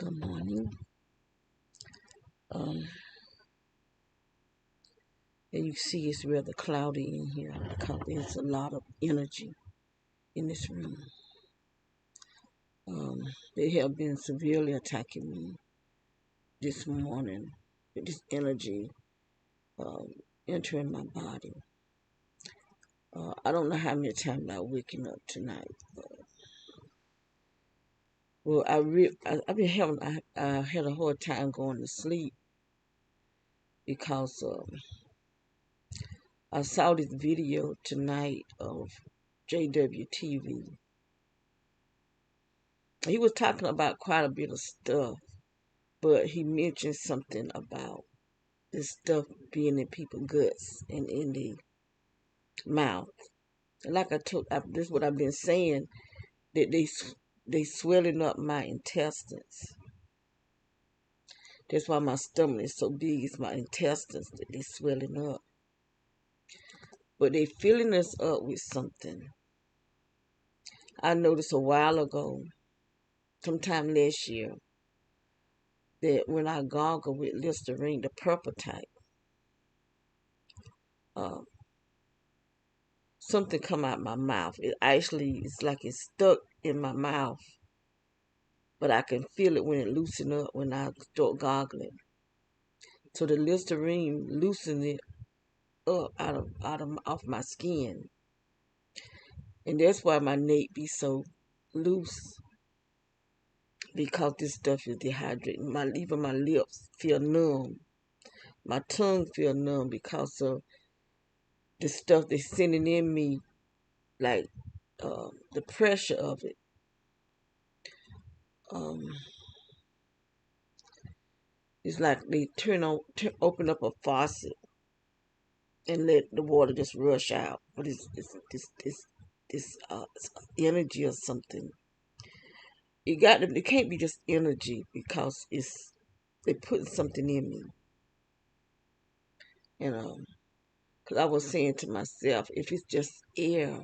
Good morning. Um, and you see it's rather cloudy in here because there's a lot of energy in this room. They have been severely attacking me this morning with this energy entering my body. I don't know how many times I'm waking up tonight. Well, I've been having I had a hard time going to sleep because I saw this video tonight of JWTV. He was talking about quite a bit of stuff, but he mentioned something about this stuff being in people's guts and in the mouth. And like this is what I've been saying, that they swelling up my intestines. That's why my stomach is so big. It's my intestines that they swelling up. But they filling us up with something. I noticed a while ago, sometime last year, that when I gargle with Listerine, the purple type, something come out my mouth. It's like it's stuck in my mouth, but I can feel it when it loosen up when I start gargling. So the Listerine loosen it up off my skin, and that's why my neck be so loose, because this stuff is dehydrating. Even my lips feel numb, my tongue feel numb because of the stuff they're sending in me, like the pressure of it. It's like they open up a faucet and let the water just rush out. But it's this energy or something. It can't be just energy because they putting something in me. And because I was saying to myself, if it's just air,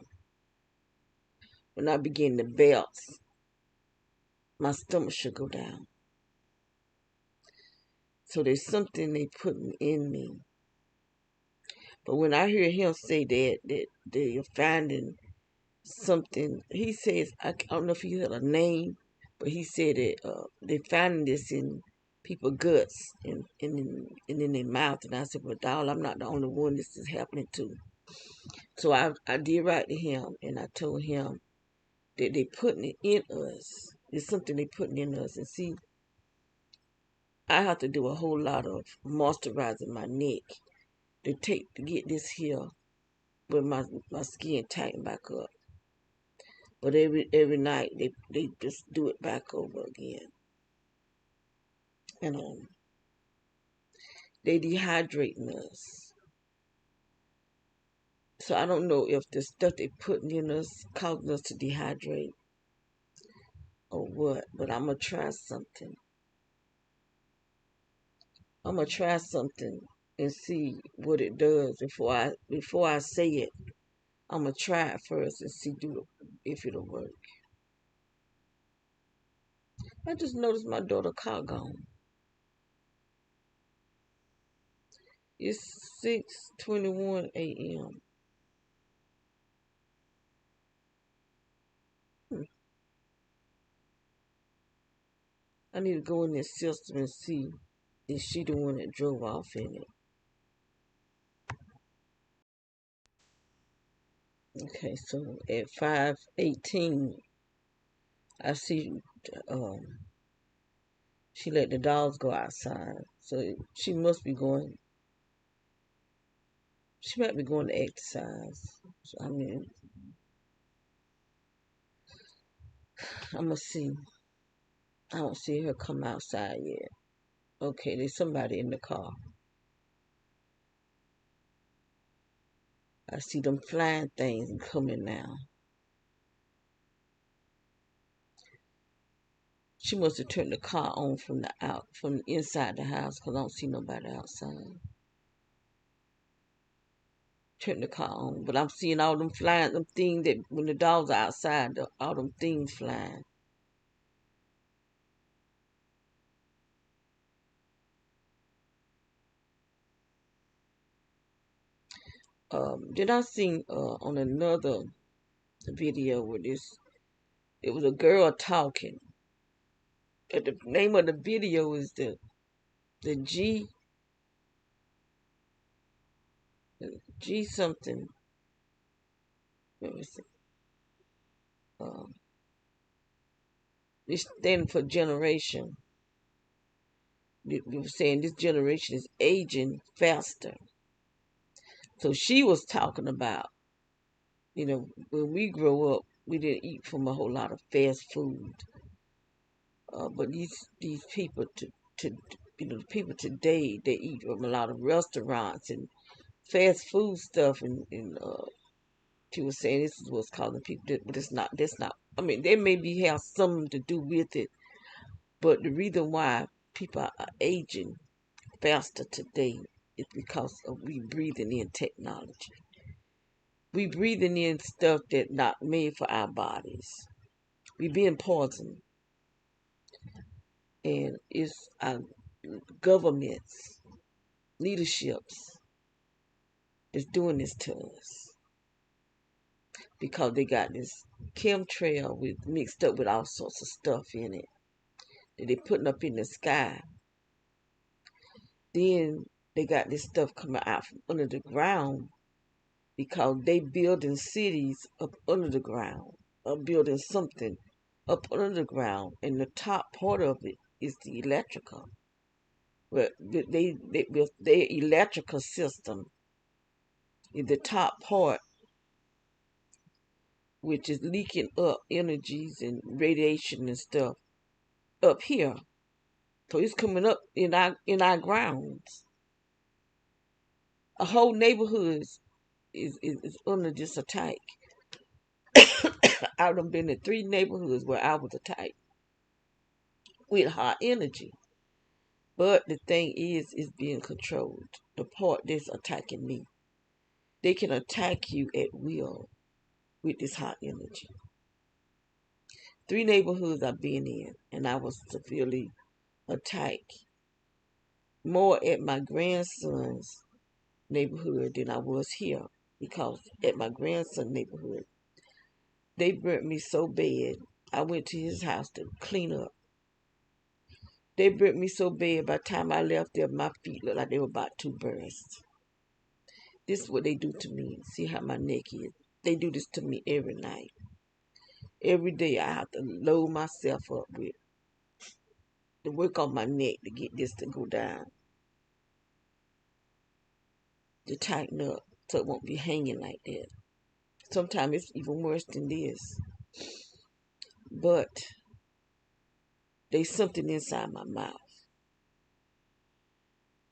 when I begin to belt, my stomach should go down. So there's something they putting in me. But when I hear him say that they are finding something, he says, I don't know if he had a name, but he said that they finding this in people's guts and in their mouth. And I said, well, doll, I'm not the only one this is happening to. So I did write to him, and I told him that they putting it in us. It's something they putting in us. And see, I have to do a whole lot of moisturizing my neck to get this here with my skin tighten back up. But every night they just do it back over again. And they dehydrating us. So I don't know if the stuff they putting in us causing us to dehydrate or what, but I'm gonna try something. I'm gonna try something and see what it does before I say it. I'm gonna try it first and see if it'll work. I just noticed my daughter car gone. It's 6:21 a.m. I need to go in this system and see if she the one that drove off in it. Okay, so at 5:18, I see she let the dogs go outside. So she must be going. She might be going to exercise. So, I mean, I'm gonna see. I don't see her come outside yet. Okay, there's somebody in the car. I see them flying things coming now. She must have turned the car on from the inside the house, because I don't see nobody outside. Turn the car on, but I'm seeing all them flying, them things that when the dogs are outside, all them things flying. Then I seen on another video where it was a girl talking. And the name of the video is the G something. Let me see. Um, it's standing for generation. They were saying this generation is aging faster. So she was talking about, when we grow up, we didn't eat from a whole lot of fast food. But these people people today, they eat from a lot of restaurants and fast food stuff, and she was saying this is what's causing people, but it's not. That's not. I mean, they maybe have something to do with it, but the reason why people are aging faster today is because of we breathing in technology. We breathing in stuff that not made for our bodies. We being poisoned, and it's our governments, leaderships is doing this to us because they got this chemtrail with mixed up with all sorts of stuff in it that they putting up in the sky. Then they got this stuff coming out from under the ground because they building cities up under the ground, or building something up under the ground, and the top part of it is the electrical. Well, with their electrical system is the top part, which is leaking up energies and radiation and stuff up here. So it's coming up in our grounds. A whole neighborhood is under this attack. I've done been in 3 neighborhoods where I was attacked with high energy. But the thing is, it's being controlled. The part that's attacking me. They can attack you at will with this high energy. 3 neighborhoods I've been in, and I was severely attacked more at my grandson's neighborhood than I was here. Because at my grandson's neighborhood, they burnt me so bad, I went to his house to clean up. They burnt me so bad, by the time I left there, my feet looked like they were about to burst. This is what they do to me. See how my neck is? They do this to me every night. Every day I have to load myself up with to work on my neck to get this to go down, to tighten up so it won't be hanging like that. Sometimes it's even worse than this. But there's something inside my mouth,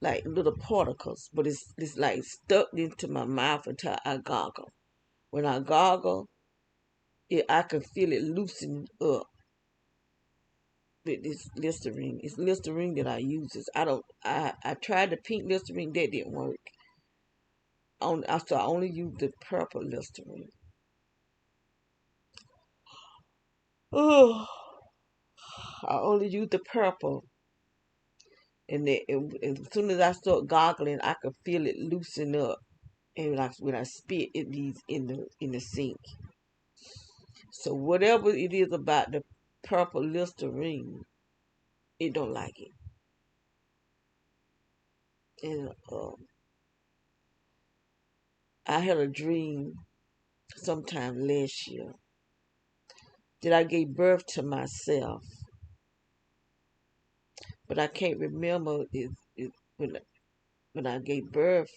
like little particles, but it's like stuck into my mouth until I gargle. When I gargle, I can feel it loosen up with this Listerine. It's Listerine that I use. I tried the pink Listerine, that didn't work. So I only use the purple Listerine. Oh, I only use the purple. And as soon as I start gargling, I can feel it loosen up. And when I spit, it leaves in the sink. So whatever it is about the purple Listerine, it don't like it. And I had a dream sometime last year that I gave birth to myself, but I can't remember when I gave birth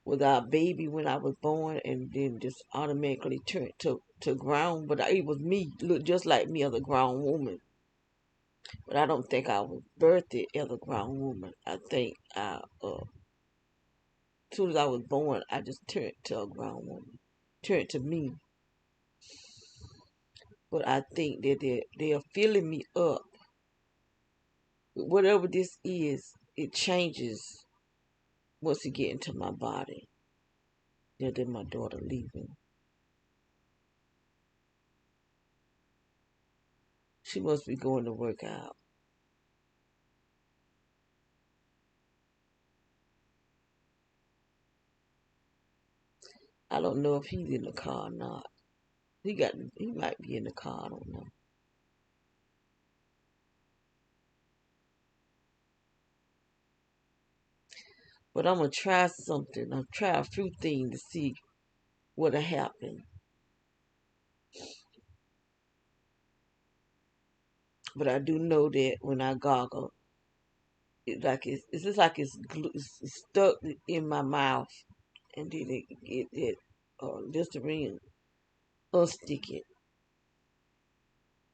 with our baby when I was born, and then just automatically turned to ground. But it was me, looked just like me as a grown woman. But I don't think I was birthed as a grown woman. I think as soon as I was born, I just turned to a grown woman, turned to me. But I think that they are filling me up. Whatever this is, it changes once it get into my body. Yeah, then my daughter leaving. She must be going to work out. I don't know if he's in the car or not. He might be in the car, I don't know. But I'm gonna try something. I'll try a few things to see what'll happen. But I do know that when I gargle, it's just like it's stuck in my mouth, and then Listerine unstick it,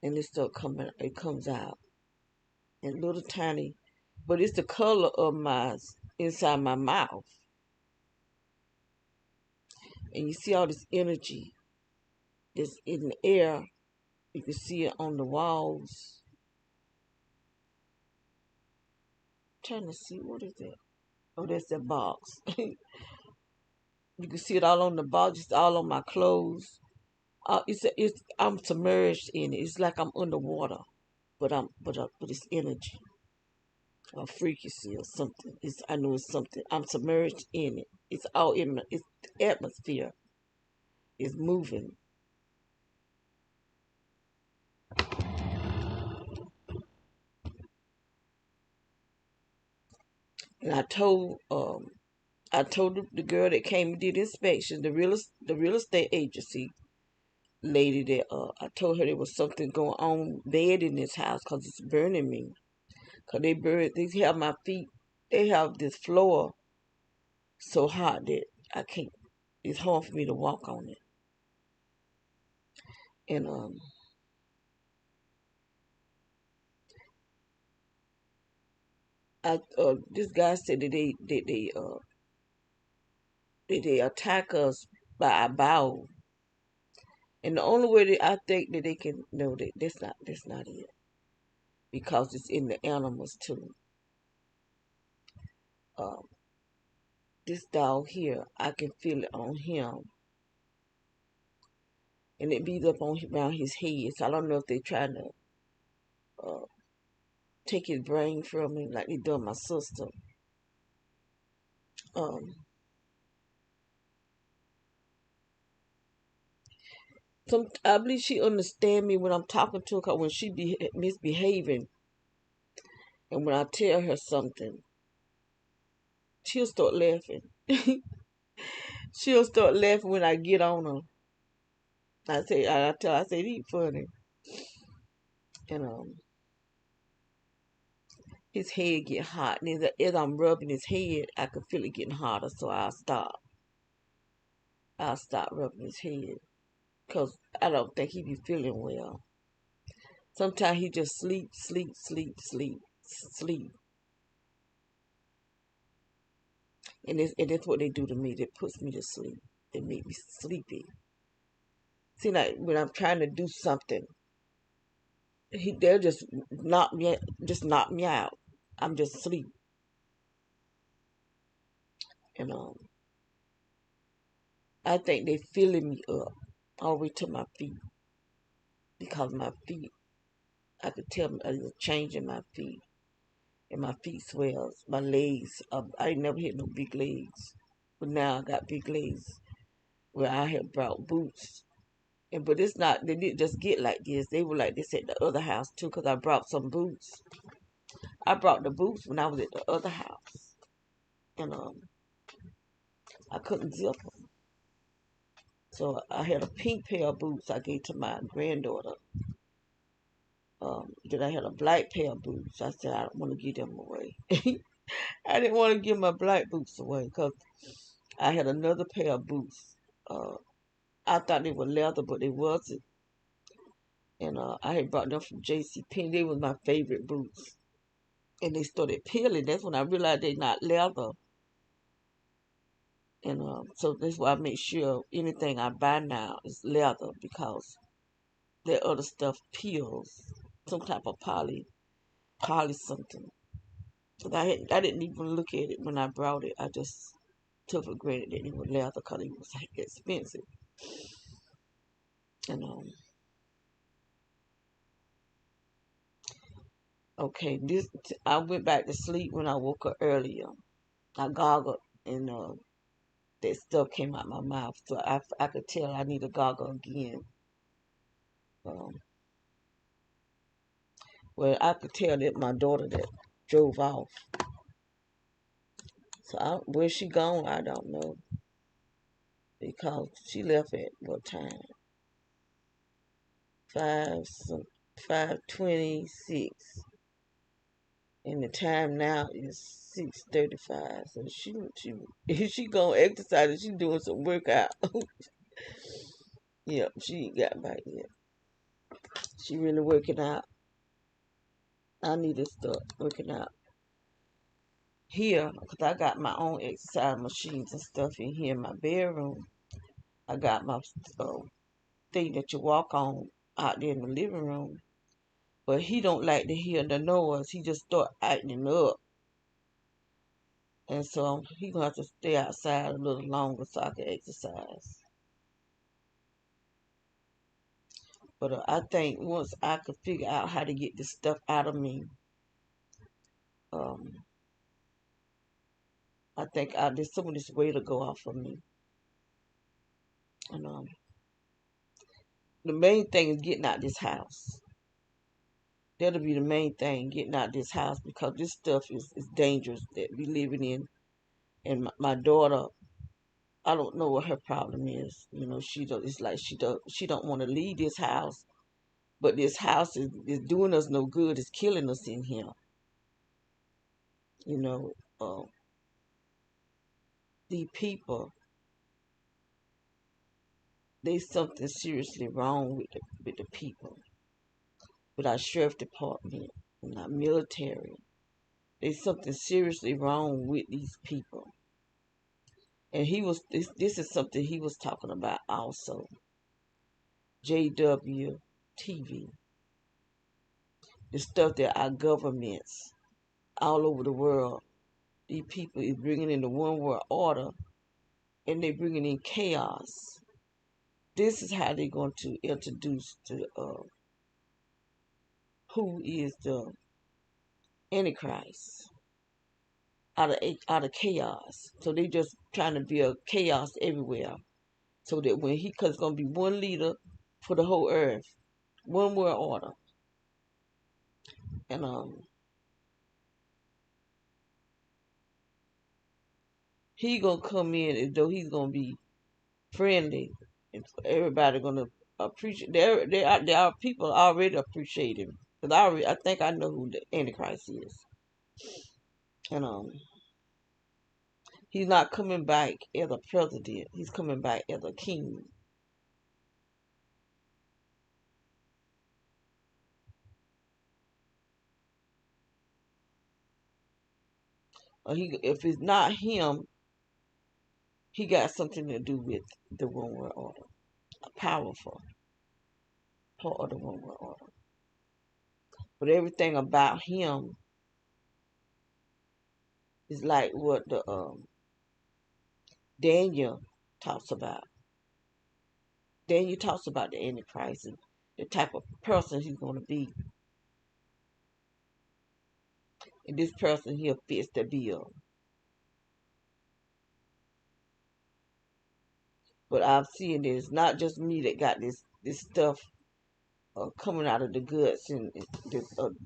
and it comes out, and little tiny, but it's the color of my inside my mouth, and you see all this energy that's in the air. You can see it on the walls. Trying to see what is that? Oh, that's that box. You can see it all on the box, just all on my clothes. I'm submerged in it. It's like I'm underwater, but it's energy or frequency or something. I know it's something. I'm submerged in it. It's all in it's the atmosphere. It's moving. And I told the girl that came and did inspection, the real estate agency lady that I told her there was something going on bad in this house because it's burning me. Cause they have my feet. They have this floor so hot that I can't. It's hard for me to walk on it. And this guy said that they attack us by our bowel. And the only way that I think that they can know that that's not it because it's in the animals too. Um, this dog here, I can feel it on him, and it beats up on around his head. So I don't know if they're trying to uh, take his brain from him like they done my sister. Um, I believe she understand me when I'm talking to her. 'Cause when she be misbehaving, and when I tell her something, she'll start laughing. She'll start laughing when I get on her. I say, he funny. And his head get hot. And as I'm rubbing his head, I can feel it getting hotter. So I'll stop. I'll stop rubbing his head. Because I don't think he be feeling well. Sometimes he just sleep. And that's what they do to me. They puts me to sleep. They make me sleepy. See, like when I'm trying to do something, they'll just knock me out. I'm just asleep. And I think they filling me up all the way to my feet because my feet, I could tell there's a change in my feet, and my feet swells. My legs, I ain't never had no big legs, but now I got big legs. Where I had brought boots, but it's not. They didn't just get like this. They were like this at the other house too, because I brought some boots. I brought the boots when I was at the other house, and I couldn't zip them. So I had a pink pair of boots I gave to my granddaughter. Then I had a black pair of boots. I said I don't want to give them away. I didn't want to give my black boots away because I had another pair of boots. Uh, I thought they were leather, but they wasn't. And I had brought them from J.C. Penney. They was my favorite boots. And they started peeling. That's when I realized they're not leather. And so that's why I make sure anything I buy now is leather because that other stuff peels. Some type of poly something. So I didn't even look at it when I brought it. I just took for granted that it was leather because it was expensive. And okay, I went back to sleep when I woke up earlier. I goggled and that stuff came out my mouth. So I could tell I need a goggle again. Um, well, I could tell that my daughter that drove off. So where she gone, I don't know. Because she left at what time? 5:26. And the time now is 6:35. So if she gonna exercise and she doing some workout. Yep, she ain't got back yet. She really working out. I need to start working out here because I got my own exercise machines and stuff in here in my bedroom. I got my thing that you walk on out there in the living room. But he don't like to hear the noise. He just start acting up. And so he gonna have to stay outside a little longer so I can exercise. But I think once I could figure out how to get this stuff out of me, um, I think there's some of this weight to go off of me. And the main thing is getting out this house. That'll be the main thing, getting out this house, because this stuff is dangerous that we living in. And my daughter, I don't know what her problem is. You know, it's like she don't want to leave this house, but this house is doing us no good. It's killing us in here. You know, the people, there's something seriously wrong with the people, with our sheriff department and our military. There's something seriously wrong with these people. And this is something he was talking about also. JW TV. The stuff that our governments all over the world, these people is bringing in the one world order, and they bringing in chaos. This is how they're going to introduce who is the Antichrist out of chaos. So they just trying to build chaos everywhere, so that cause it's gonna be one leader for the whole earth, one world order, and he gonna come in as though he's gonna be friendly, and everybody gonna appreciate. There are people already appreciate him, because I think I know who the Antichrist is, and he's not coming back as a president. He's coming back as a king. If it's not him, he got something to do with the one world order, a powerful part of the one world order. But everything about him is like what the Daniel talks about. Daniel talks about the Antichrist and the type of person he's going to be. And this person here fits the bill. But I'm seeing that it's not just me that got this stuff coming out of the guts and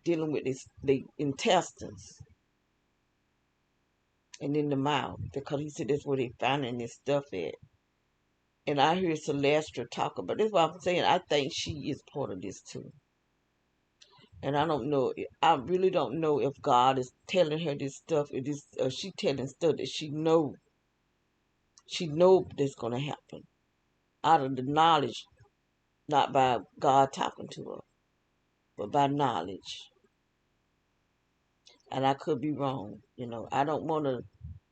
dealing with the intestines and in the mouth, because he said that's where they finding this stuff at. And I hear Celestia talk about this. What I'm saying, I think she is part of this too. And I don't know. I really don't know if God is telling her this stuff. She telling stuff that she know. She know that's gonna happen out of the knowledge, not by God talking to her, but by knowledge. And I could be wrong. You know, I don't want to.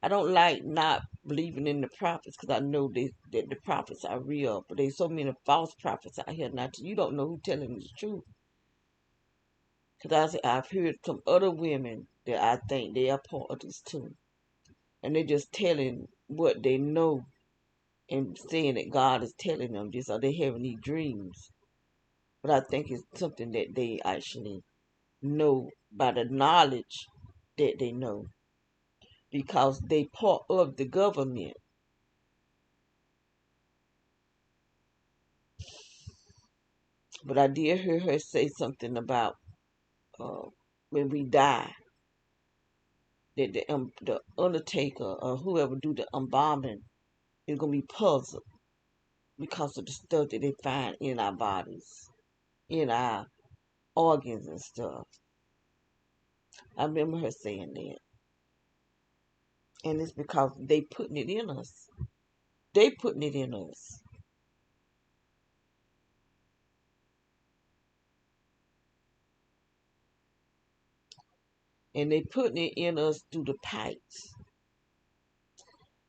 I don't like not believing in the prophets, because I know that the prophets are real. But there's so many false prophets out here now. You don't know who's telling the truth. Because I've heard some other women that I think they are part of this too. And they're just telling what they know and saying that God is telling them this, or they having these dreams. But I think it's something that they actually know by the knowledge that they know, because they part of the government. But I did hear her say something about uh, when we die, that the undertaker or whoever do the embalming is gonna be puzzled because of the stuff that they find in our bodies, in our organs and stuff. I remember her saying that, and it's because they putting it in us. They putting it in us, and they putting it in us through the pipes.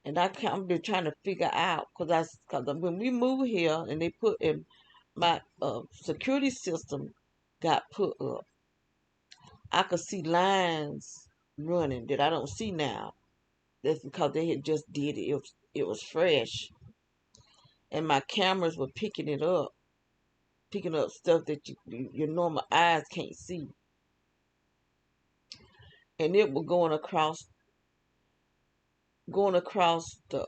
And I'm just trying to figure out cause when we moved here and they put in my security system got put up, I could see lines running that I don't see now. That's because they had just did it. It was fresh, and my cameras were picking up stuff that your normal eyes can't see, and it was going across the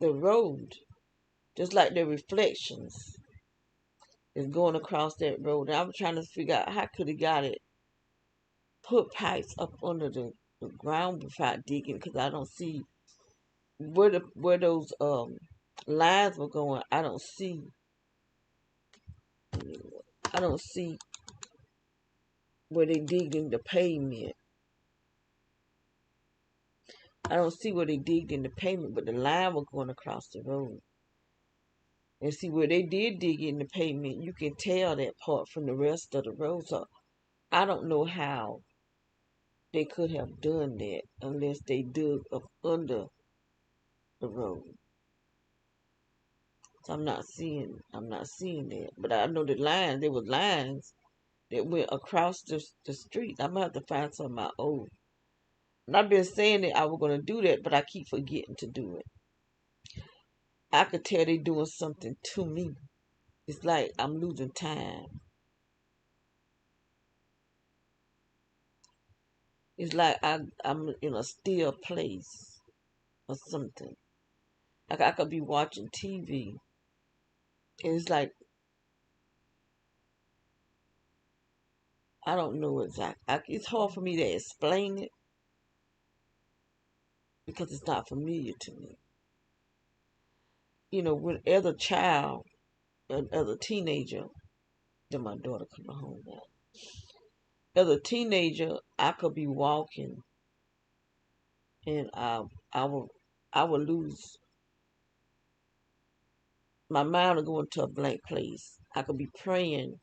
road, just like the reflections is going across that road. And I was trying to figure out how could have got it put pipes up under the ground without digging, because I don't see where those lines were going. I don't see where they digged in the pavement. I don't see where they digged in the pavement, but the line was going across the road. And see where they did dig in the pavement, you can tell that part from the rest of the road. So I don't know how they could have done that unless they dug up under the road. So I'm not seeing that. But I know there was lines that went across the street. I'm gonna have to find some of my old. And I've been saying that I was gonna do that, but I keep forgetting to do it. I could tell they doing something to me. It's like I'm losing time. It's like I'm in a still place or something. Like I could be watching TV, and it's like I don't know exactly. It's hard for me to explain it because it's not familiar to me. When as a child, as a teenager, then my daughter coming home now. As a teenager, I could be walking, and I would lose my mind would go into a blank place. I could be praying,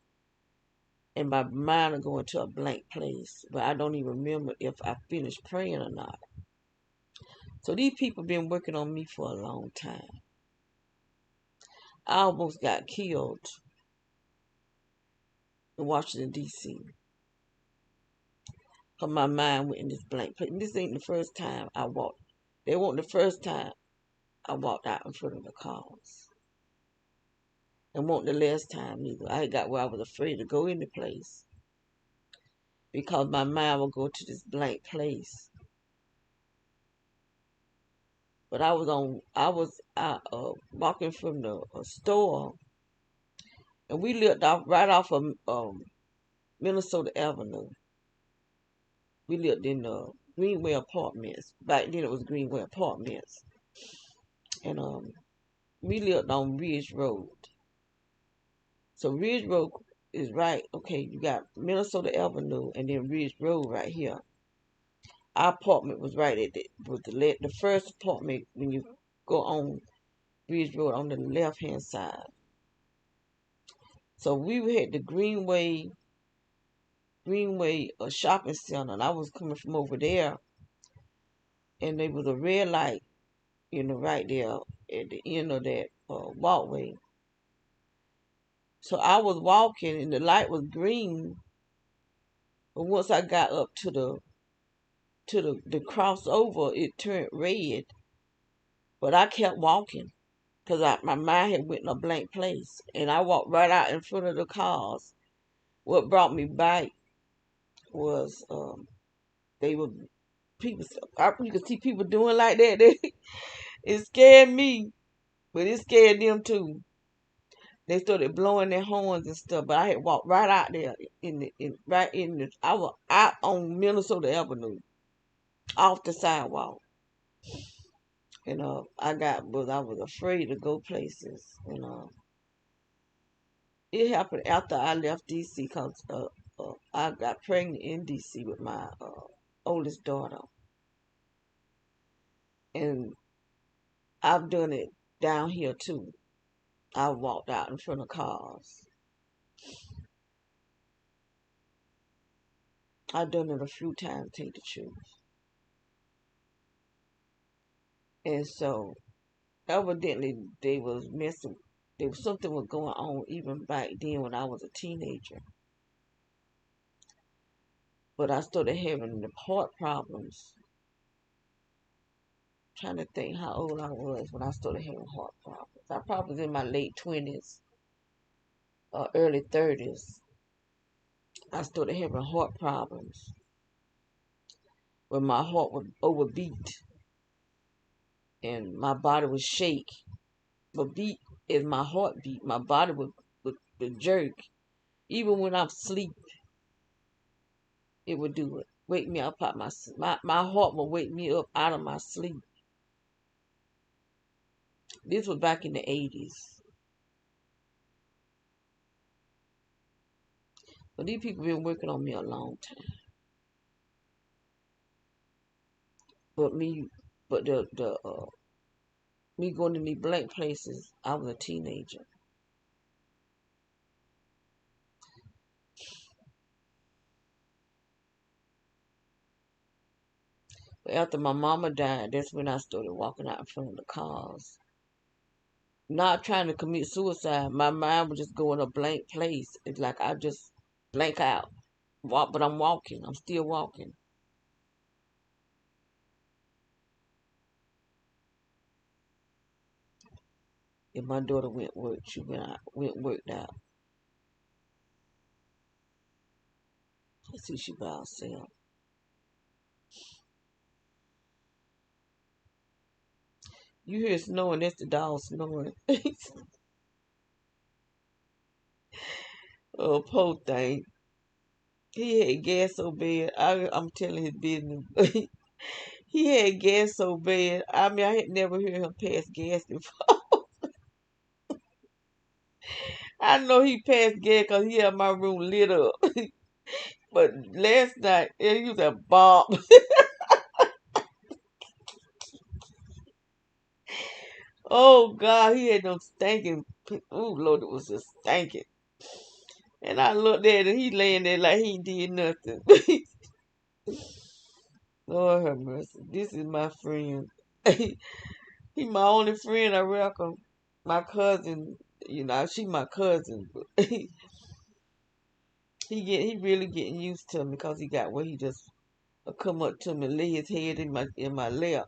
and my mind would go into a blank place, but I don't even remember if I finished praying or not. So these people been working on me for a long time. I almost got killed in Washington, D.C. because my mind went in this blank place. And this ain't the first time I walked. They weren't the first time I walked out in front of the cars. And won't the last time either. I got where I was afraid to go in the place because my mind would go to this blank place. But walking from the store, and we lived right off of Minnesota Avenue. We lived in Greenway Apartments. Back then it was Greenway Apartments, and we lived on Ridge Road. So Ridge Road is right. Okay, you got Minnesota Avenue and then Ridge Road right here. Our apartment was right at the first apartment when you go on Ridge Road on the left hand side. So we had the Greenway shopping center, and I was coming from over there, and there was a red light, right there at the end of that walkway. So I was walking, and the light was green, but once I got up to the crossover, it turned red. But I kept walking because my mind had went in a blank place, and I walked right out in front of the cars. What brought me back was they were people. You could see people doing like that. It scared me, but it scared them too. They started blowing their horns and stuff, but I had walked right out there I was out on Minnesota Avenue, off the sidewalk. I was afraid to go places. It happened after I left DC because I got pregnant in DC with my oldest daughter, and I've done it down here too. I walked out in front of cars. I've done it a few times, to take the truth. And so evidently they was messing. There was something was going on even back then when I was a teenager. But I started having the heart problems. Trying to think how old I was when I started having heart problems. I probably was in my late 20s or early 30s. I started having heart problems when my heart would overbeat and my body would shake. But beat is my heartbeat. My body would jerk. Even when I'm asleep, it would do it. Wake me up out my heart would wake me up out of my sleep. This was back in the 80s. But these people been working on me a long time. But me going to these blank places, I was a teenager. But after my mama died, that's when I started walking out in front of the cars. Not trying to commit suicide. My mind was just going a blank place. It's like I just blank out. But I'm walking. I'm still walking. If my daughter went work, she went worked out. I see she by herself. You hear snowing, that's the dog snoring. Oh, poor thing. He had gas so bad. I'm telling his business. He had gas so bad. I mean, I had never heard him pass gas before. I know he passed gas because he had my room lit up. But last night, he was a Bob. Oh, God, he had them stinking. Oh, Lord, it was just stinking. And I looked at him, he laying there like he did nothing. Lord have mercy. This is my friend. He my only friend, I reckon. My cousin, she my cousin. But he really getting used to me because he got where he just come up to me and lay his head in my lap.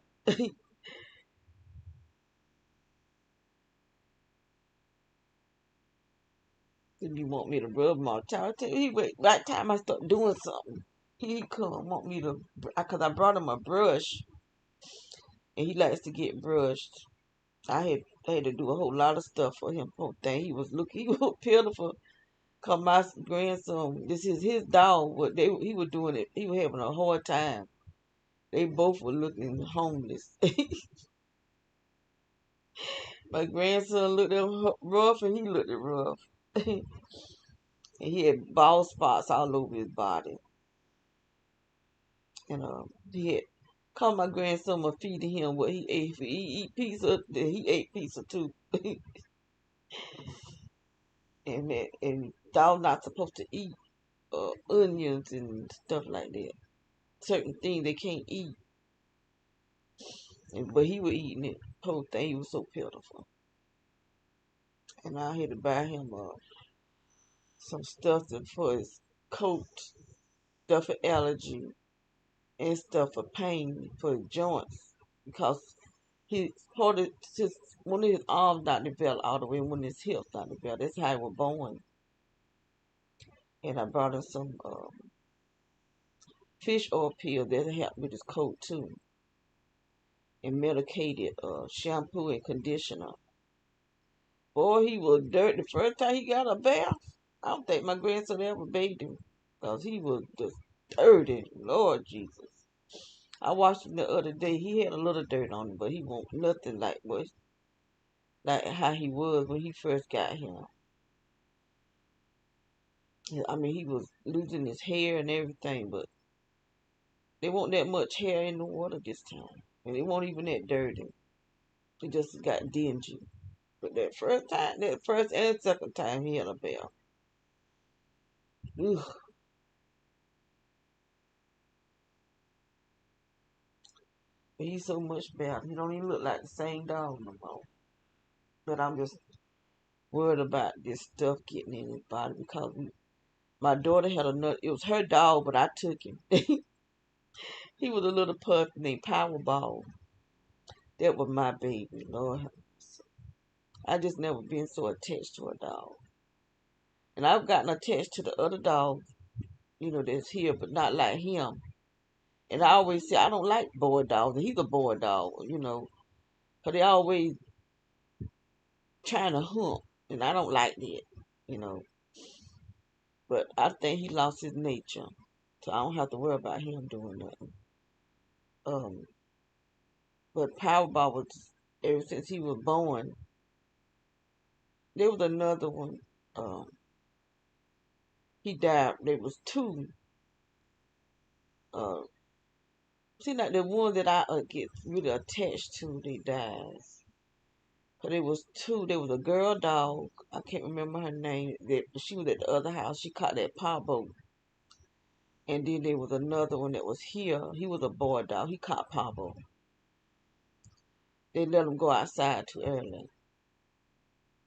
If you want me to rub him all the time, I tell you, he wait. By the time I start doing something, he come and want me to, because I brought him a brush, and he likes to get brushed. I had to do a whole lot of stuff for him. Poor thing, he was pitiful. Cause my grandson, this is his dog, but he was doing it. He was having a hard time. They both were looking homeless. My grandson looked rough, and he looked rough. And he had bald spots all over his body. And he had called my grandson was feeding him what he ate. If he eat pizza, then he ate pizza too. And dog not supposed to eat onions and stuff like that. Certain things they can't eat. But he was eating it. Poor thing, he was so pitiful. And I had to buy him some stuff for his coat, stuff for allergy, and stuff for pain for his joints because he part of his one of his arms not developed all the way, and one of his hips not developed. That's how he was born. And I brought him some fish oil pills that helped with his coat too, and medicated shampoo and conditioner. Boy, he was dirty. The first time he got a bath, I don't think my grandson ever bathed him. Because he was just dirty. Lord Jesus. I watched him the other day. He had a little dirt on him, but he won't nothing like how he was when he first got here. I mean, he was losing his hair and everything, but there wasn't that much hair in the water this time. And it wasn't even that dirty. It just got dingy. But that first and second time he had a bath. Ugh. But he's so much better. He don't even look like the same dog no more. But I'm just worried about this stuff getting in his body because my daughter had another. It was her dog, but I took him. He was a little puppy named Powerball. That was my baby, Lord. I just never been so attached to a dog. And I've gotten attached to the other dog, that's here, but not like him. And I always say I don't like boy dogs. And he's a boy dog, because they always trying to hunt, and I don't like that, you know. But I think he lost his nature, so I don't have to worry about him doing nothing. Um, but Powerball was ever since he was born. There was another one. Um, he died. There was two. Uh, See, like the one that I get really attached to, they dies. But there was two. There was a girl dog. I can't remember her name. That she was at the other house. She caught that powerboat. And then there was another one that was here. He was a boy dog. He caught powerboat. They let him go outside too early.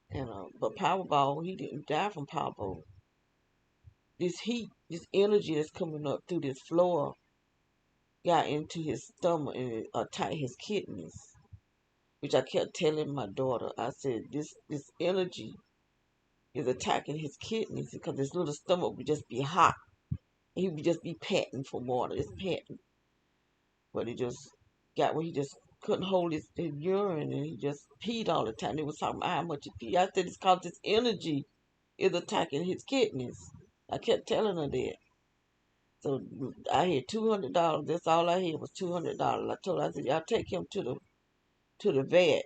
And but Powerball, he didn't die from Powerball. This heat, this energy that's coming up through this floor got into his stomach and it attacked his kidneys. Which I kept telling my daughter. I said, this energy is attacking his kidneys because his little stomach would just be hot. He would just be panting for water, just panting. But he just got where he just couldn't hold his urine and he just peed all the time. They was talking about how much he peed. I said it's because this energy is attacking his kidneys. I kept telling her that. So I had $200. That's all I had was $200. I told her, I said, y'all take him to the vet.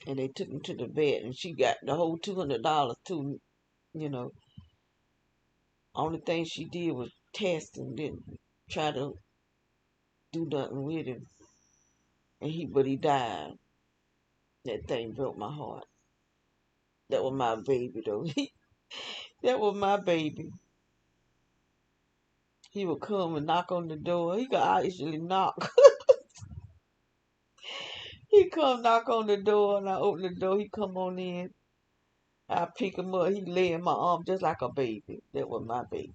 And they took him to the vet and she got the whole $200 too, you know. Only thing she did was test and didn't try to do nothing with him. But he died. That thing broke my heart. That was my baby though. That was my baby. He would come and knock on the door. He could actually knock. He come knock on the door and I open the door. He come on in. I pick him up. He lay in my arm just like a baby. That was my baby.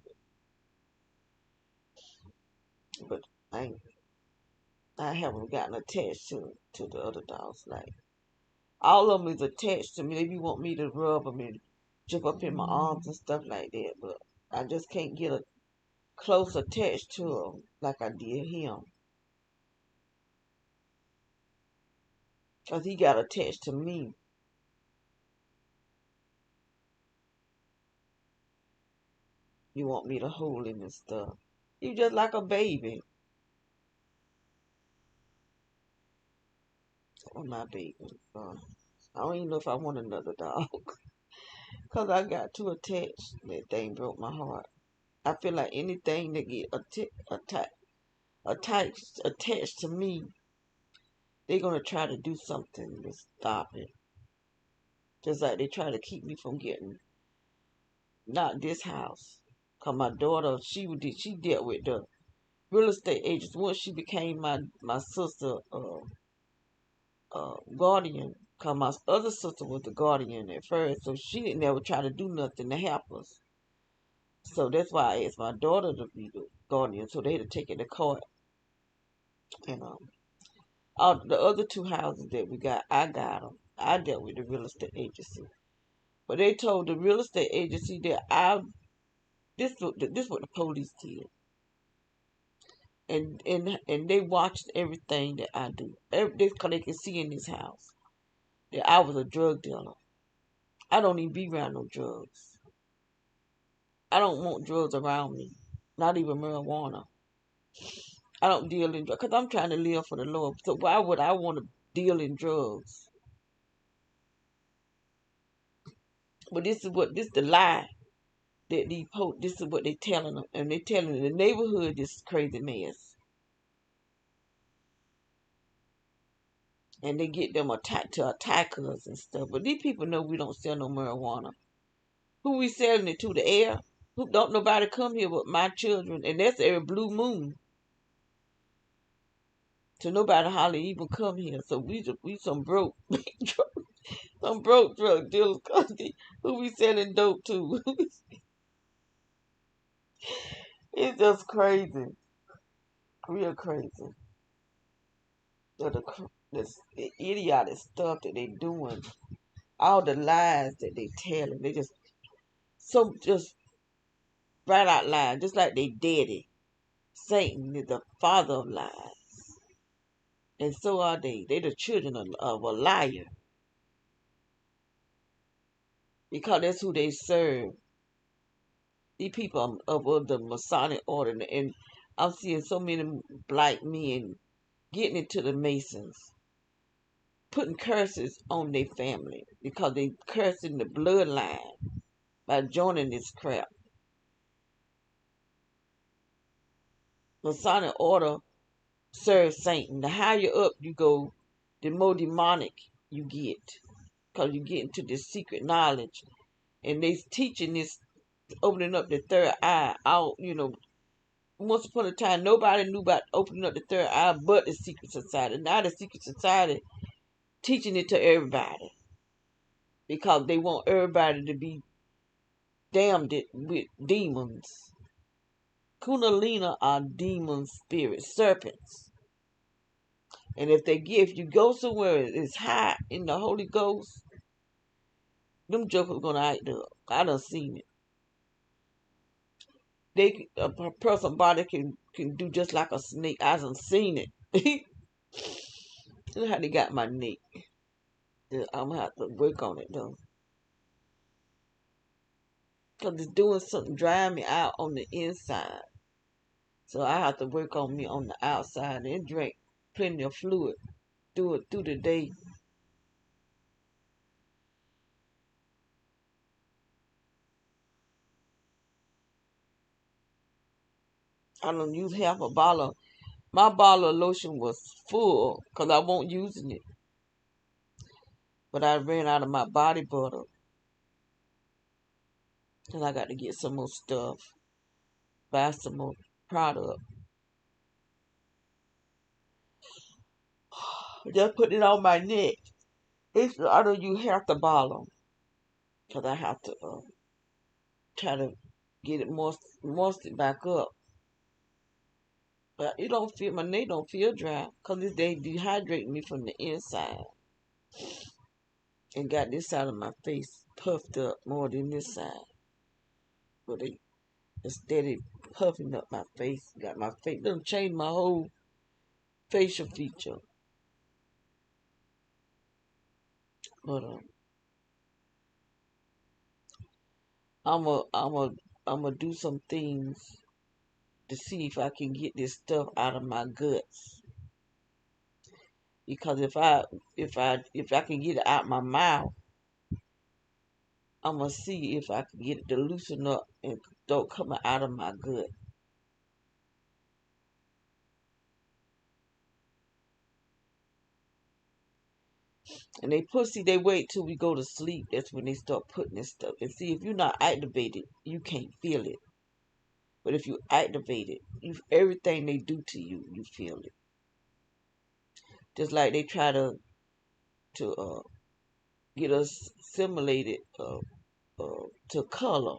But I haven't gotten attached to the other dogs. Like all of them is attached to me. They be want me to rub them and jump up in my arms and stuff like that. But I just can't get a close attached to him like I did him. Because he got attached to me. You want me to hold him and stuff. You just like a baby. Oh, my baby. I don't even know if I want another dog. Because I got too attached. That thing broke my heart. I feel like anything that get attached to me, they're going to try to do something to stop it. Just like they try to keep me from getting, not this house. Because my daughter, she dealt with the real estate agents. Once she became my sister guardian, because my other sister was the guardian at first, so she didn't ever try to do nothing to help us. So that's why I asked my daughter to be the guardian, so they had to take it to court. And all the other two houses that we got, I got them. I dealt with the real estate agency, but they told the real estate agency that this what the police did, and they watched everything that I do. This because they can see in this house that I was a drug dealer. I don't even be around no drugs. I don't want drugs around me. Not even marijuana. I don't deal in drugs because I'm trying to live for the Lord. So why would I want to deal in drugs? But this is the lie that this is what they telling them. And they telling the neighborhood this crazy mess. And they get them to attack us and stuff. But these people know we don't sell no marijuana. Who we selling it to? The air? Who don't nobody come here but my children, and that's every blue moon. So nobody hardly even come here. So we some broke, some broke drug dealers. Who we selling dope to? It's just crazy, real crazy. The idiotic stuff that they doing, all the lies that they telling, they just right out lying, just like they daddy. Satan is the father of lies, and so are they. They the children of a liar because that's who they serve. These people of the Masonic order, and I'm seeing so many black men getting into the Masons, putting curses on their family because they cursing the bloodline by joining this crap. Masonic order serves Satan. The higher up you go, the more demonic you get because you get into this secret knowledge, and they teaching this, opening up the third eye out. Once upon a time, nobody knew about opening up the third eye but the secret society. Now the secret society teaching it to everybody because they want everybody to be damned with demons. Kundalini are demon spirits, serpents. And if you go somewhere it's hot in the Holy Ghost, them jokers gonna act up. I done seen it. A person body can do just like a snake. I done seen it. Look how they got my neck. I'm gonna have to work on it though. Because it's doing something, drying me out on the inside. So I have to work on me on the outside and drink plenty of fluid. Do it through the day. I don't use half a bottle. My bottle of lotion was full because I won't using it. But I ran out of my body butter. And I got to get some more stuff. Buy some more product. Just put it on my neck. I don't use half the bottle. Because I have to try to get it moistened back up. But my neck don't feel dry. Because they dehydrating me from the inside. And got this side of my face puffed up more than this side. But they steady puffing up my face. Got my face. Done changed my whole facial feature. But I'm a do some things to see if I can get this stuff out of my guts. Because if I can get it out my mouth, I'm gonna see if I can get it to loosen up and don't come out of my gut. And they wait till we go to sleep. That's when they start putting this stuff. And see, if you're not activated, you can't feel it. But if you activate it, everything they do to you, you feel it. Just like they try to get us assimilated to color.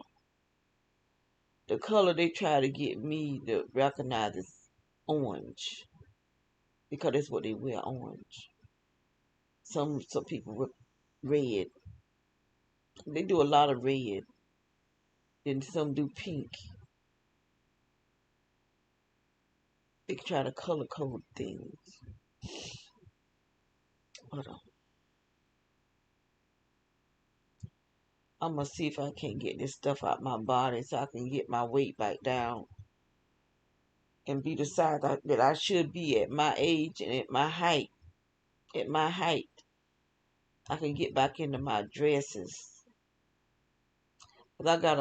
The color they try to get me to recognize is orange because that's what they wear, orange. Some people with red. They do a lot of red. Then some do pink. They try to color code things. But I'm gonna see if I can get this stuff out my body so I can get my weight back down and be the size that I should be at my age and at my height. At my height, I can get back into my dresses. 'Cause I got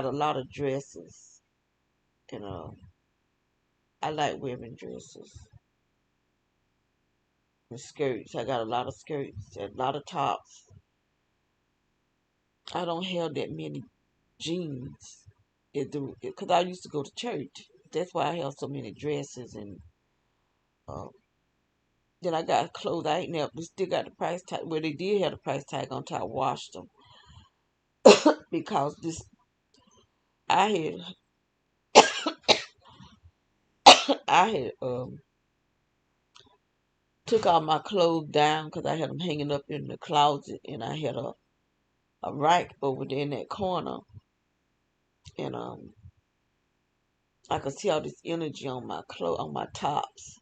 a lot of dresses, and I like wearing dresses and skirts. I got a lot of skirts, and a lot of tops. I don't have that many jeans. Because I used to go to church. That's why I have so many dresses, and uh, then I got clothes I ain't never still got the price tag. Well, they did have the price tag on top. I washed them because this I had I had took all my clothes down because I had them hanging up in the closet, and I had a rack over there in that corner, and I could see all this energy on my clothes, on my tops.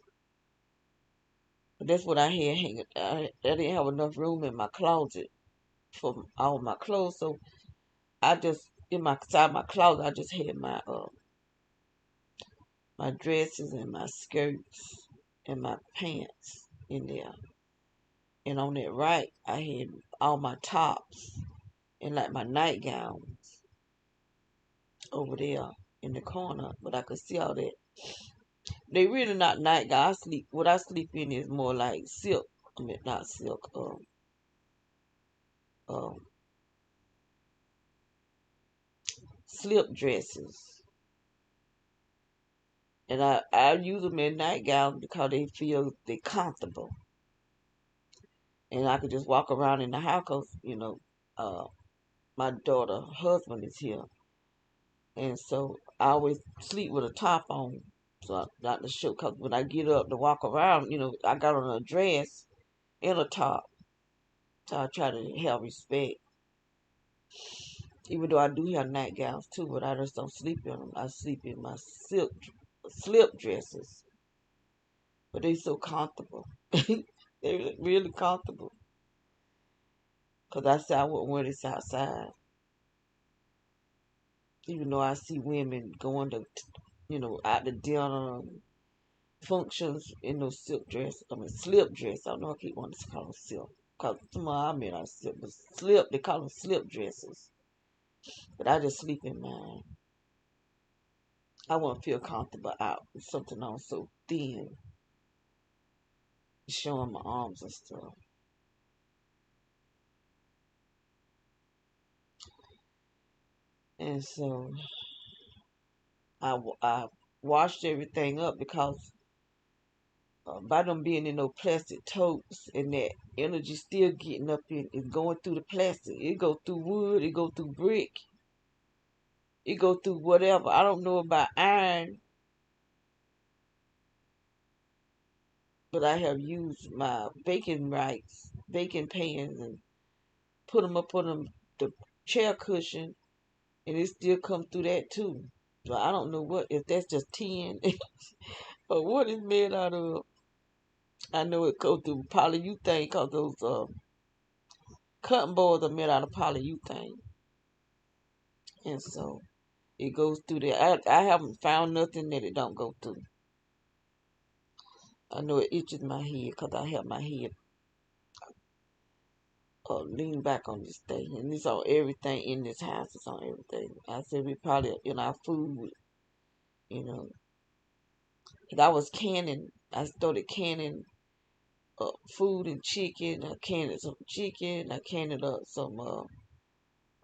But that's what I had hanging. I didn't have enough room in my closet for all my clothes, so I just inside my closet I just had my dresses and my skirts and my pants in there. And on that rack I had all my tops and like my nightgowns over there in the corner, but I could see all that. They really not nightgowns. What I sleep in is more like silk. I mean, not silk. Um, slip dresses, and I use them in nightgowns because they comfortable, and I could just walk around in the house. 'Cause, uh, my daughter husband is here, and so I always sleep with a top on, so not to show. 'Cause when I get up to walk around, I got on a dress and a top, so I try to have respect. Even though I do have nightgowns too, but I just don't sleep in them. I sleep in my slip dresses, but they so comfortable. They're really comfortable. 'Cause I say I wouldn't wear this outside, even though I see women going to, out to dinner and functions in those silk dresses. I mean, slip dress. I don't know. I keep wanting to call them silk. Cause tomorrow I mean I silk, but slip. They call them slip dresses. But I just sleep in mine. I won't feel comfortable out with something on so thin, showing my arms and stuff. And so I washed everything up because by them being in those plastic totes and that energy still getting up in, it's going through the plastic. It go through wood, it go through brick, it go through whatever. I don't know about iron, but I have used my baking pans, and put them up on the chair cushion, and it still come through that too. So I don't know if that's just tin or what it's made out of. I know it go through polyurethane because those cutting boards are made out of polyurethane, and so it goes through there. I haven't found nothing that it don't go through. I know it itches my head because I have my head lean back on this thing, and it's on everything in this house. It's on everything. I said we probably in our food, you know. 'Cause I was canning. I started canning food and chicken. I canned some chicken. I canned up some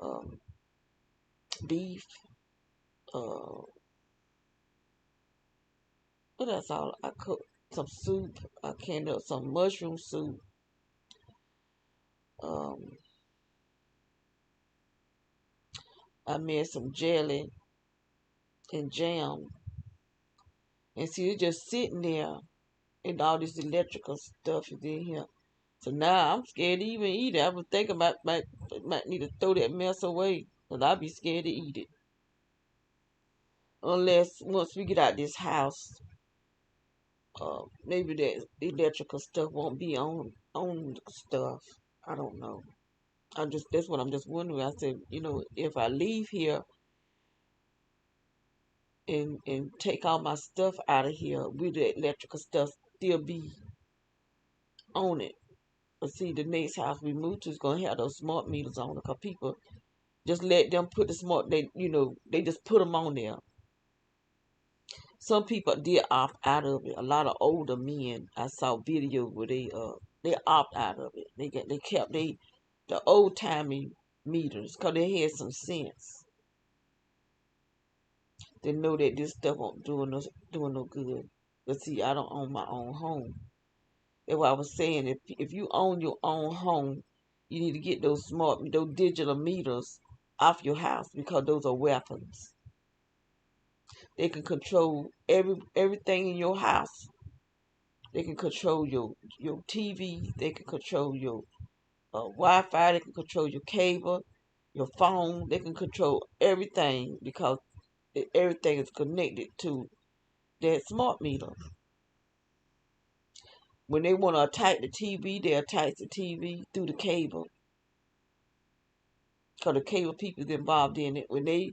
um, beef. Uh, what else? I cooked some soup. I canned up some mushroom soup. Um, I made some jelly and jam. And see, it's just sitting there, and all this electrical stuff is in here. So now I'm scared to even eat it. I was thinking about might need to throw that mess away, cause I'll be scared to eat it. Unless once we get out this house, maybe that electrical stuff won't be on stuff. I don't know. That's what I'm just wondering. I said, if I leave here and take all my stuff out of here, will the electrical stuff still be on it? But see, the next house we move to is gonna have those smart meters on it, cause people just let them put the smart. They just put them on there. Some people did opt out of it. A lot of older men, I saw videos where they opt out of it. They kept the old timey meters because they had some sense. They know that this stuff won't doing no good. But see, I don't own my own home. That's why I was saying if you own your own home, you need to get those digital meters off your house because those are weapons. They can control everything in your house. They can control your TV. They can control your Wi-Fi. They can control your cable, your phone. They can control everything because everything is connected to that smart meter. When they want to attack the TV, they attack the TV through the cable. Because the cable people is involved in it. When they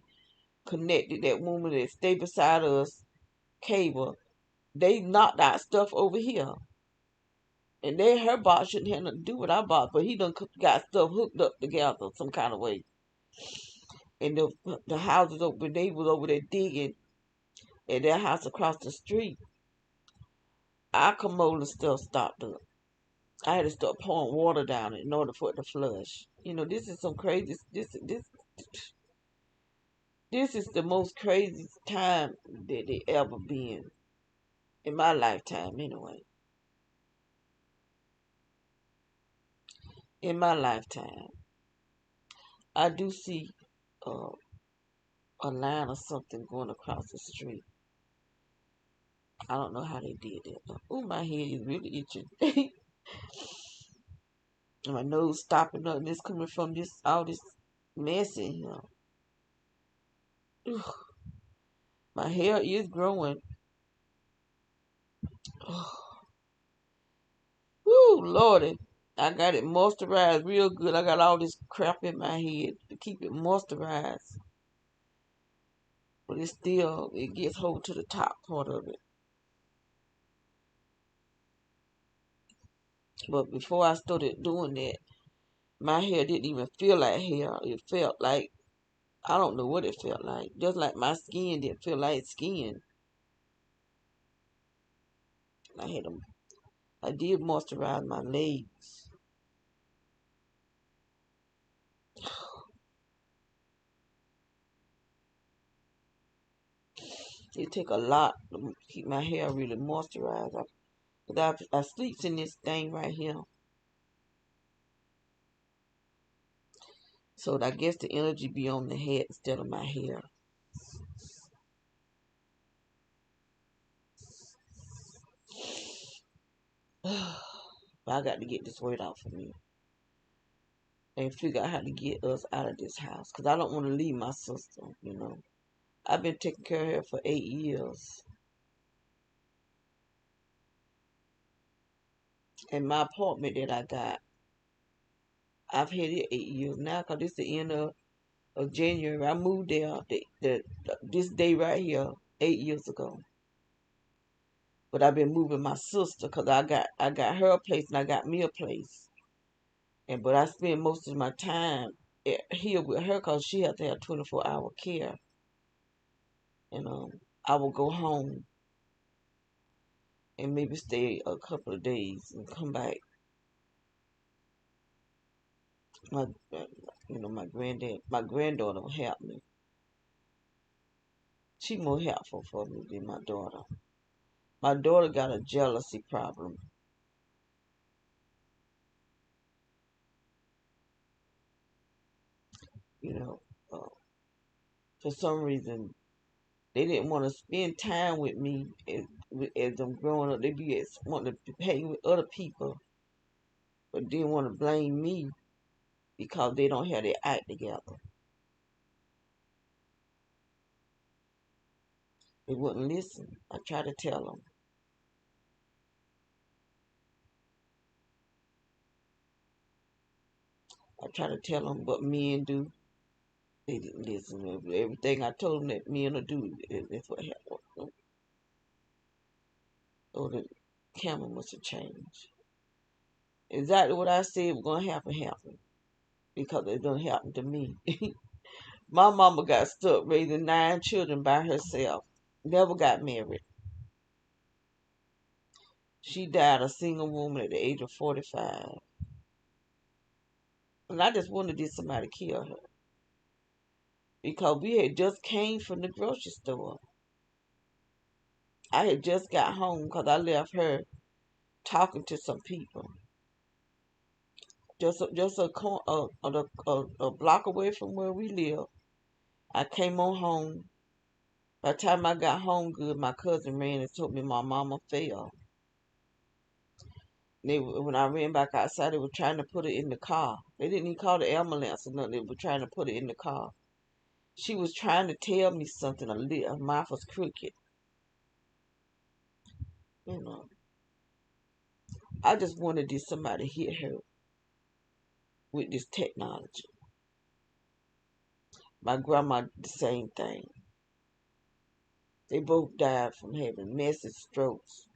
connected that woman that stay beside us, cable, they knocked out stuff over here. And her box shouldn't have nothing to do with our box, but he done got stuff hooked up together some kind of way. And the houses over, they was over there digging at their house across the street. Our commode and stuff stopped up. I had to start pouring water down it in order for it to flush. This is some crazy. This is the most craziest time that they ever been in my lifetime. Anyway, in my lifetime, I do see uh, a line or something going across the street. I don't know how they did that. Oh, my head is really itching. My nose stopping up, and it's coming from all this mess in here. Ugh, my hair is growing. Woo, Lordy. I got it moisturized real good. I got all this crap in my head to keep it moisturized. But it gets hold to the top part of it. But before I started doing that, my hair didn't even feel like hair. It felt like, I don't know what it felt like. Just like my skin didn't feel like skin. I I did moisturize my legs. It take a lot to keep my hair really moisturized. I sleeps in this thing right here. So I guess the energy be on the head instead of my hair. I got to get this weight off of me and figure out how to get us out of this house. Because I don't want to leave my sister. I've been taking care of her for 8 years. And my apartment that I got, I've had it 8 years now because it's the end of January. I moved there this day right here 8 years ago. But I've been moving my sister because I got her a place and I got me a place. But I spend most of my time here with her because she has to have 24-hour care. And I will go home and maybe stay a couple of days and come back. My my granddaughter will help me. She more helpful for me than my daughter. My daughter got a jealousy problem. You know, uh, for some reason they didn't want to spend time with me as I'm growing up. They be wanting to hang with other people, but didn't want to blame me because they don't have their act together. They wouldn't listen. I tried to tell them. try to tell them what men do. They didn't listen. Everything I told them that men will do, that's what happened. So the camera must have changed. Exactly what I said was going to happen happened. Because it done happened to me. My mama got stuck raising 9 children by herself. Never got married. She died a single woman at the age of 45. And I just wondered, did somebody kill her? Because we had just came from the grocery store. I had just got home because I left her talking to some people. Just a block away from where we live. I came on home. By the time I got home good, my cousin ran and told me my mama fell. When I ran back outside, they were trying to put her in the car. They didn't even call the ambulance or nothing. They were trying to put her in the car. She was trying to tell me something. Her mouth was crooked. You know, I just wondered, did somebody hit her with this technology? My grandma did the same thing. They both died from having massive strokes.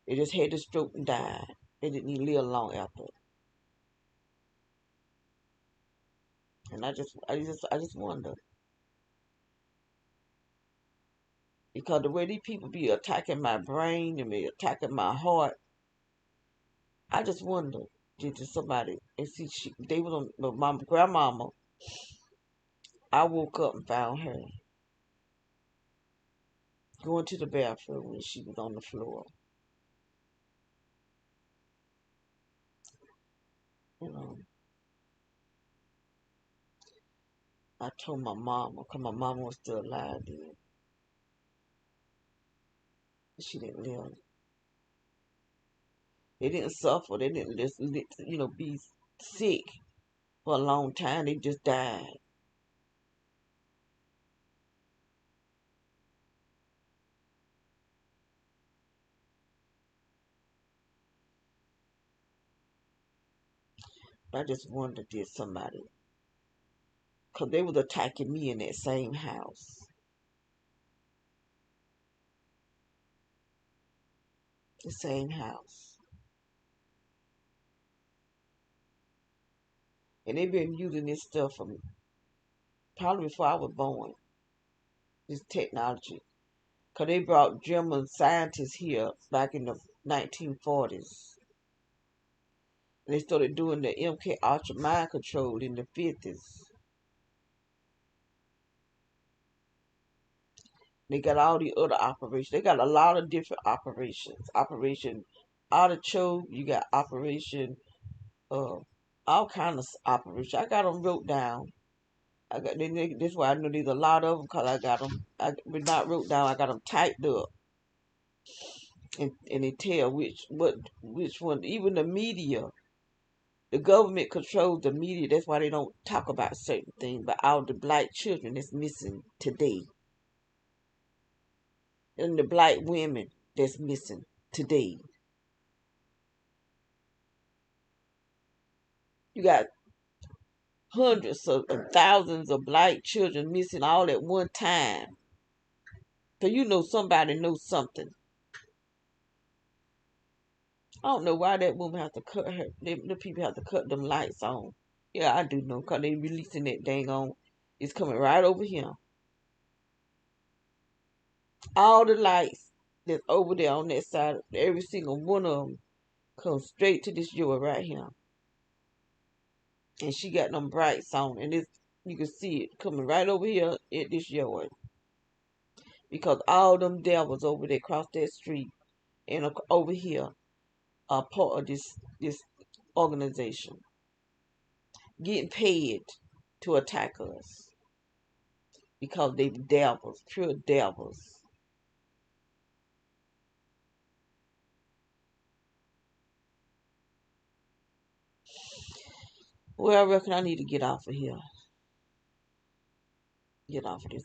They just had the stroke and died. They didn't even live long after. And I just wonder, because the way these people be attacking my brain and be attacking my heart, I just wonder, did somebody, and see, they was on, but my grandmama, I woke up and found her going to the bathroom and she was on the floor. You know, I told my mama, because my mama was still alive then. She didn't live. They didn't suffer. They didn't just, be sick for a long time. They just died. I just wondered, did somebody, because they was attacking me in that same house. The same house. And they've been using this stuff from probably before I was born. This technology. Because they brought German scientists here back in the 1940s. And they started doing the MK Ultra mind control in the 50s. They got all the other operations. They got a lot of different operations. Operation Artichoke. You got Operation, all kinds of operations. I got them wrote down. That's why I know there's a lot of them, because I got them. Not wrote down. I got them typed up, and they tell which one. Even the media, the government controls the media. That's why they don't talk about certain things. But all the black children that's missing today, and the black women that's missing today. You got hundreds of thousands of black children missing all at one time. So you know somebody knows something. I don't know why that woman have to cut her. The people have to cut them lights on. Yeah, I do know, because they releasing that dang on. It's coming right over here. All the lights that's over there on that side, every single one of them comes straight to this yard right here. And she got them brights on, and you can see it coming right over here at this yard. Because all them devils over there across that street and over here are part of this organization, getting paid to attack us because they devils, pure devils. Well, I reckon I need to get off of here. Get off of this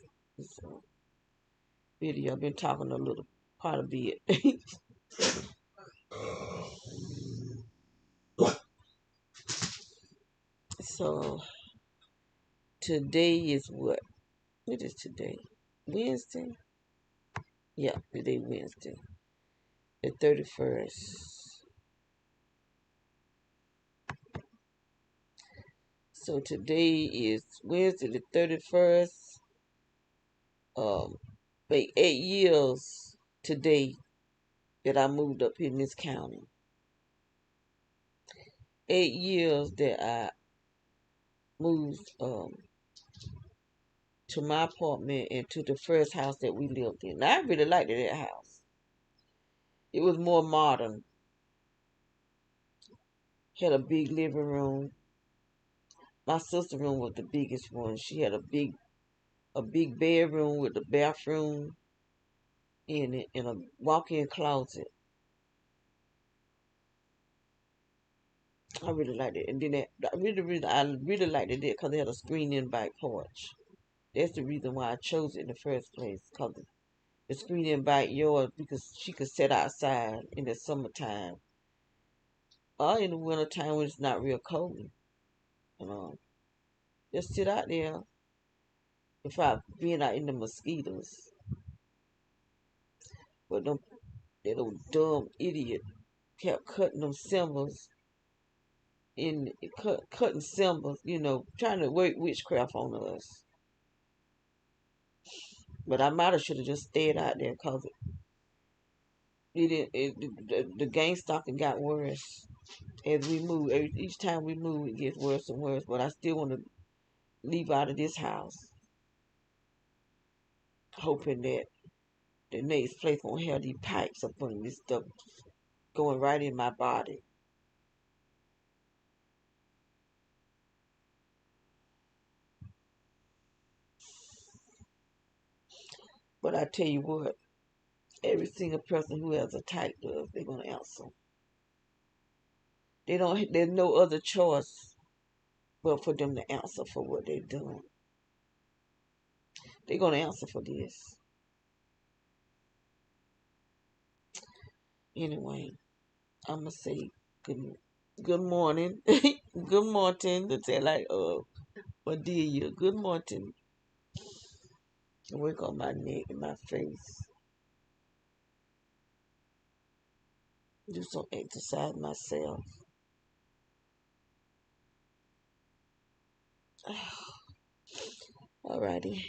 video. I've been talking a little part of it. So So today is what? What is today? Wednesday? Yeah, today Wednesday. The 31st. So today is Wednesday the 31st. Like 8 years today that I moved up in this county. 8 years that I moved to my apartment and to the first house that we lived in. Now, I really liked that house. It was more modern. Had a big living room. My sister's room was the biggest one. She had a big bedroom with a bathroom in it and a walk-in closet. I really liked it. And then I really liked it because they had a screen-in back porch. That's the reason why I chose it in the first place. Because the screen-in backyard, because she could sit outside in the summertime or in the wintertime when it's not real cold. You know, just sit out there without being out in the mosquitoes. But them little dumb idiot kept cutting them symbols cutting symbols, trying to work witchcraft on us. But I might have should have just stayed out there because the gang stalking got worse as we move. Each time we move, it gets worse and worse. But I still want to leave out of this house, hoping that the next place won't have these pipes up on this stuff going right in my body. But I tell you what, every single person who has a type does, they're gonna answer. They don't. There's no other choice but for them to answer for what they're doing. They're gonna answer for this anyway. I'm gonna say good, good morning, good morning. To say like, what did you? Good morning. Work on my neck and my face. Do some exercise myself. Alrighty.